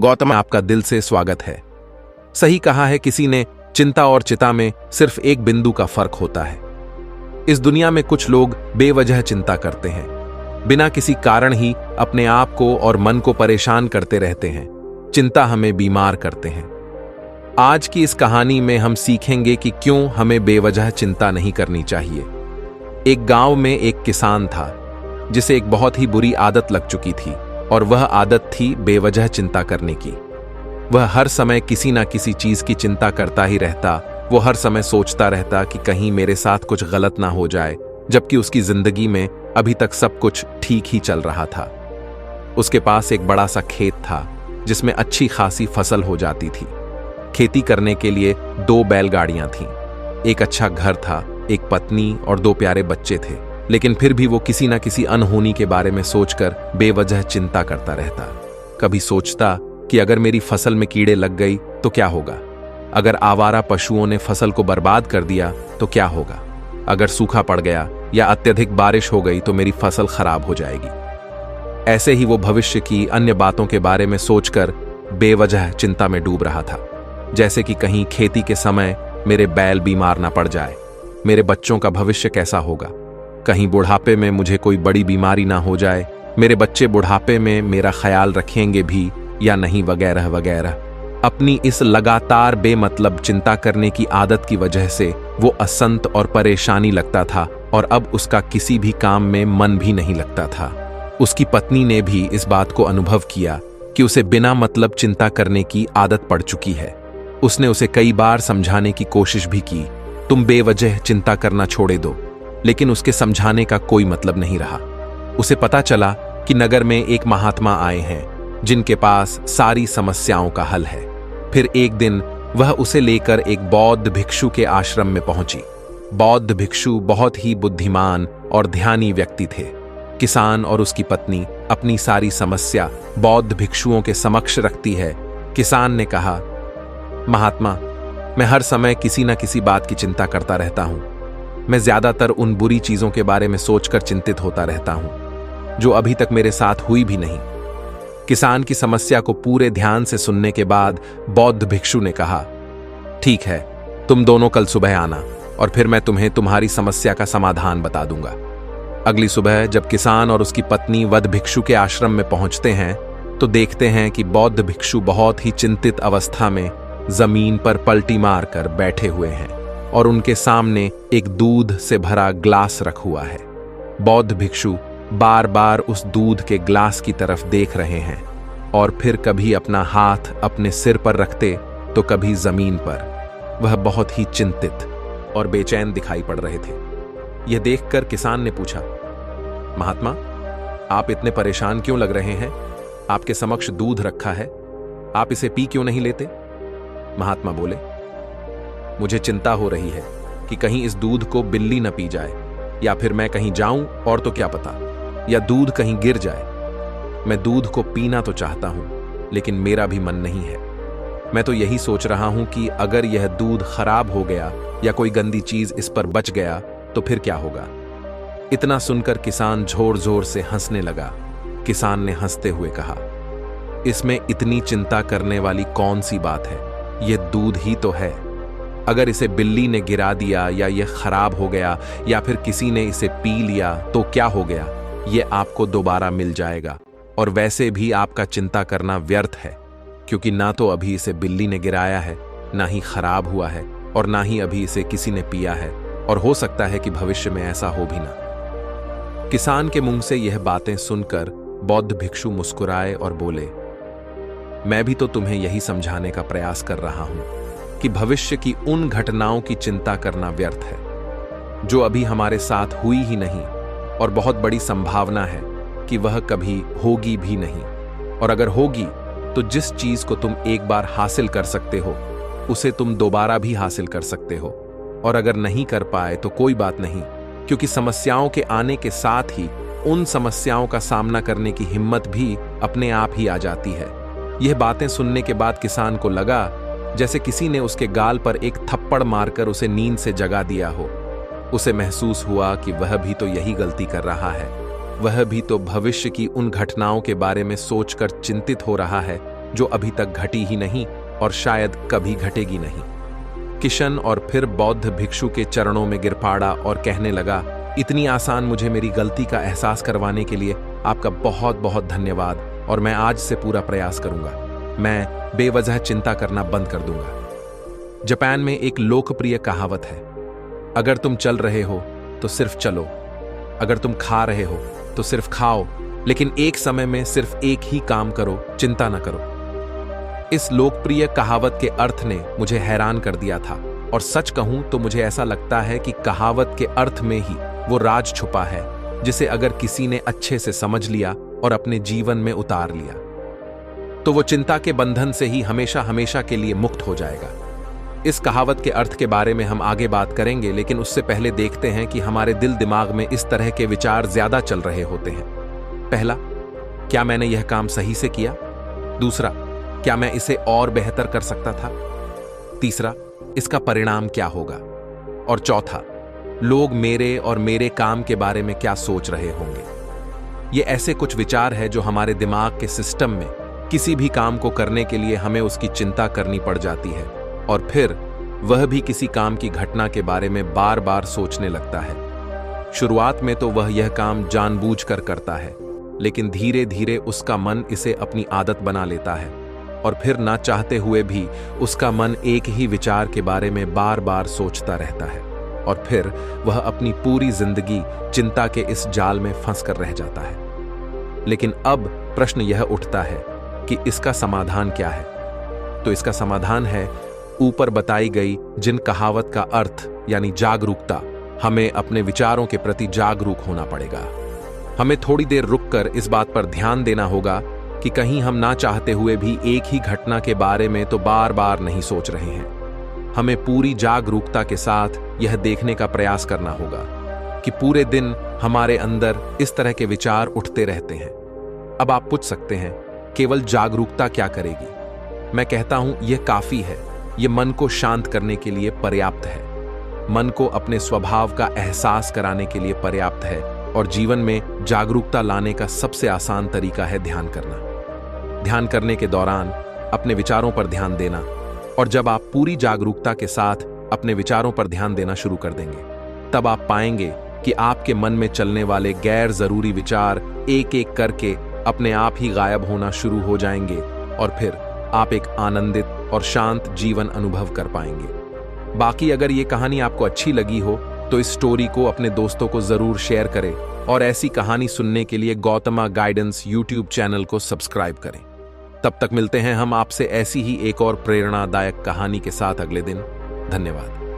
गौतम, आपका दिल से स्वागत है। सही कहा है किसी ने, चिंता और चिता में सिर्फ एक बिंदु का फर्क होता है। इस दुनिया में कुछ लोग बेवजह चिंता करते हैं, बिना किसी कारण ही अपने आप को और मन को परेशान करते रहते हैं। चिंता हमें बीमार करते हैं। आज की इस कहानी में हम सीखेंगे कि क्यों हमें बेवजह चिंता नहीं करनी चाहिए। एक गांव में एक किसान था जिसे एक बहुत ही बुरी आदत लग चुकी थी, और वह आदत थी बेवजह चिंता करने की। वह हर समय किसी ना किसी चीज की चिंता करता ही रहता। वो हर समय सोचता रहता कि कहीं मेरे साथ कुछ गलत ना हो जाए, जबकि उसकी जिंदगी में अभी तक सब कुछ ठीक ही चल रहा था। उसके पास एक बड़ा सा खेत था जिसमें अच्छी खासी फसल हो जाती थी। खेती करने के लिए 2 बैलगाड़ियां थीं, एक अच्छा घर था, एक पत्नी और 2 प्यारे बच्चे थे। लेकिन फिर भी वो किसी ना किसी अनहोनी के बारे में सोचकर बेवजह चिंता करता रहता। कभी सोचता कि अगर मेरी फसल में कीड़े लग गई तो क्या होगा, अगर आवारा पशुओं ने फसल को बर्बाद कर दिया तो क्या होगा, अगर सूखा पड़ गया या अत्यधिक बारिश हो गई तो मेरी फसल खराब हो जाएगी। ऐसे ही वो भविष्य की अन्य बातों के बारे में सोचकर बेवजह चिंता में डूब रहा था। जैसे कि कहीं खेती के समय मेरे बैल बीमार ना पड़ जाए, मेरे बच्चों का भविष्य कैसा होगा, कहीं बुढ़ापे में मुझे कोई बड़ी बीमारी ना हो जाए, मेरे बच्चे बुढ़ापे में मेरा ख्याल रखेंगे भी या नहीं, वगैरह वगैरह। अपनी इस लगातार बेमतलब चिंता करने की आदत की वजह से वो असंत और परेशानी लगता था, और अब उसका किसी भी काम में मन भी नहीं लगता था। उसकी पत्नी ने भी इस बात को अनुभव किया कि उसे बिना मतलब चिंता करने की आदत पड़ चुकी है। उसने उसे कई बार समझाने की कोशिश भी की, तुम बेवजह चिंता करना छोड़े दो, लेकिन उसके समझाने का कोई मतलब नहीं रहा। उसे पता चला कि नगर में एक महात्मा आए हैं जिनके पास सारी समस्याओं का हल है। फिर एक दिन वह उसे लेकर एक बौद्ध भिक्षु के आश्रम में पहुंची। बौद्ध भिक्षु बहुत ही बुद्धिमान और ध्यानी व्यक्ति थे। किसान और उसकी पत्नी अपनी सारी समस्या बौद्ध भिक्षुओं के समक्ष रखती है। किसान ने कहा, महात्मा, मैं हर समय किसी न किसी बात की चिंता करता रहता हूं। मैं ज्यादातर उन बुरी चीजों के बारे में सोचकर चिंतित होता रहता हूं जो अभी तक मेरे साथ हुई भी नहीं। किसान की समस्या को पूरे ध्यान से सुनने के बाद बौद्ध भिक्षु ने कहा, ठीक है, तुम दोनों कल सुबह आना और फिर मैं तुम्हें तुम्हारी समस्या का समाधान बता दूंगा। अगली सुबह जब किसान और उसकी पत्नी वध भिक्षु के आश्रम में पहुंचते हैं तो देखते हैं कि बौद्ध भिक्षु बहुत ही चिंतित अवस्था में जमीन पर पलटी मारकर बैठे हुए हैं और उनके सामने एक दूध से भरा ग्लास रख हुआ है। बौद्ध भिक्षु बार बार उस दूध के ग्लास की तरफ देख रहे हैं और फिर कभी अपना हाथ अपने सिर पर रखते तो कभी जमीन पर। वह बहुत ही चिंतित और बेचैन दिखाई पड़ रहे थे। यह देखकर किसान ने पूछा, महात्मा, आप इतने परेशान क्यों लग रहे हैं? आपके समक्ष दूध रखा है, आप इसे पी क्यों नहीं लेते? महात्मा बोले, मुझे चिंता हो रही है कि कहीं इस दूध को बिल्ली न पी जाए, या फिर मैं कहीं जाऊं और तो क्या पता, या दूध कहीं गिर जाए। मैं दूध को पीना तो चाहता हूं, लेकिन मेरा भी मन नहीं है। मैं तो यही सोच रहा हूं कि अगर यह दूध खराब हो गया या कोई गंदी चीज इस पर बच गया तो फिर क्या होगा। इतना सुनकर किसान जोर जोर से हंसने लगा। किसान ने हंसते हुए कहा, इसमें इतनी चिंता करने वाली कौन सी बात है, यह दूध ही तो है। अगर इसे बिल्ली ने गिरा दिया या यह खराब हो गया या फिर किसी ने इसे पी लिया तो क्या हो गया, यह आपको दोबारा मिल जाएगा। और वैसे भी आपका चिंता करना व्यर्थ है, क्योंकि ना तो अभी इसे बिल्ली ने गिराया है, ना ही खराब हुआ है, और ना ही अभी इसे किसी ने पिया है, और हो सकता है कि भविष्य में ऐसा हो भी ना। किसान के मुंह से यह बातें सुनकर बौद्ध भिक्षु मुस्कुराए और बोले, मैं भी तो तुम्हें यही समझाने का प्रयास कर रहा हूं कि भविष्य की उन घटनाओं की चिंता करना व्यर्थ है जो अभी हमारे साथ हुई ही नहीं, और बहुत बड़ी संभावना है कि वह कभी होगी भी नहीं। और अगर होगी तो जिस चीज को तुम एक बार हासिल कर सकते हो उसे तुम दोबारा भी हासिल कर सकते हो, और अगर नहीं कर पाए तो कोई बात नहीं, क्योंकि समस्याओं के आने के साथ ही उन समस्याओं का सामना करने की हिम्मत भी अपने आप ही आ जाती है। यह बातें सुनने के बाद किसान को लगा जैसे किसी ने उसके गाल पर एक थप्पड़ मारकर उसे नींद से जगा दिया हो। उसे महसूस हुआ कि वह भी तो यही गलती कर रहा है। वह भी तो भविष्य की उन घटनाओं के बारे में सोचकर चिंतित हो रहा है जो अभी तक घटी ही नहीं और शायद कभी घटेगी नहीं। किशन और फिर बौद्ध भिक्षु के चरणों में गिर पड़ा और कहने लगा, इतनी आसान मुझे मेरी गलती का एहसास करवाने के लिए आपका बहुत बहुत धन्यवाद, और मैं आज से पूरा प्रयास करूंगा। मैं बेवजह चिंता करना बंद कर दूंगा। जापान में एक लोकप्रिय कहावत है, अगर तुम चल रहे हो तो सिर्फ चलो, अगर तुम खा रहे हो तो सिर्फ खाओ, लेकिन एक समय में सिर्फ एक ही काम करो, चिंता न करो। इस लोकप्रिय कहावत के अर्थ ने मुझे हैरान कर दिया था, और सच कहूं तो मुझे ऐसा लगता है कि कहावत के अर्थ में ही वो राज छुपा है, जिसे अगर किसी ने अच्छे से समझ लिया और अपने जीवन में उतार लिया तो वो चिंता के बंधन से ही हमेशा हमेशा के लिए मुक्त हो जाएगा। इस कहावत के अर्थ के बारे में हम आगे बात करेंगे, लेकिन उससे पहले देखते हैं कि हमारे दिल दिमाग में इस तरह के विचार ज्यादा चल रहे होते हैं। पहला, क्या मैंने यह काम सही से किया? दूसरा, क्या मैं इसे और बेहतर कर सकता था? तीसरा, इसका परिणाम क्या होगा? और चौथा, लोग मेरे और मेरे काम के बारे में क्या सोच रहे होंगे? ये ऐसे कुछ विचार हैं जो हमारे दिमाग के सिस्टम में किसी भी काम को करने के लिए हमें उसकी चिंता करनी पड़ जाती है, और फिर वह भी किसी काम की घटना के बारे में बार बार सोचने लगता है। शुरुआत में तो वह यह काम जानबूझकर करता है, लेकिन धीरे धीरे उसका मन इसे अपनी आदत बना लेता है, और फिर ना चाहते हुए भी उसका मन एक ही विचार के बारे में बार बार सोचता रहता है, और फिर वह अपनी पूरी जिंदगी चिंता के इस जाल में फंस कर रह जाता है। लेकिन अब प्रश्न यह उठता है कि इसका समाधान क्या है? तो इसका समाधान है ऊपर बताई गई जिन कहावत का अर्थ यानी जागरूकता। हमें अपने विचारों के प्रति जागरूक होना पड़ेगा। हमें थोड़ी देर रुककर इस बात पर ध्यान देना होगा कि कहीं हम ना चाहते हुए भी एक ही घटना के बारे में तो बार बार नहीं सोच रहे हैं। हमें पूरी जागरूकता के साथ यह देखने का प्रयास करना होगा कि पूरे दिन हमारे अंदर इस तरह के विचार उठते रहते हैं। अब आप पूछ सकते हैं, केवल जागरूकता क्या करेगी? मैं कहता हूं यह काफी है। यह मन को शांत करने के लिए पर्याप्त है, मन को अपने स्वभाव का एहसास कराने के लिए पर्याप्त है, और जीवन में जागरूकता लाने का सबसे आसान तरीका है ध्यान करना। ध्यान करने के दौरान अपने विचारों पर ध्यान देना, और जब आप पूरी जागरूकता के साथ अपने विचारों पर ध्यान देना शुरू कर देंगे, तब आप पाएंगे कि आपके मन में चलने वाले गैर जरूरी विचार एक एक करके अपने आप ही गायब होना शुरू हो जाएंगे, और फिर आप एक आनंदित और शांत जीवन अनुभव कर पाएंगे। बाकी अगर ये कहानी आपको अच्छी लगी हो तो इस स्टोरी को अपने दोस्तों को जरूर शेयर करें, और ऐसी कहानी सुनने के लिए गौतमा गाइडेंस यूट्यूब चैनल को सब्सक्राइब करें। तब तक मिलते हैं हम आपसे ऐसी ही एक और प्रेरणादायक कहानी के साथ अगले दिन। धन्यवाद।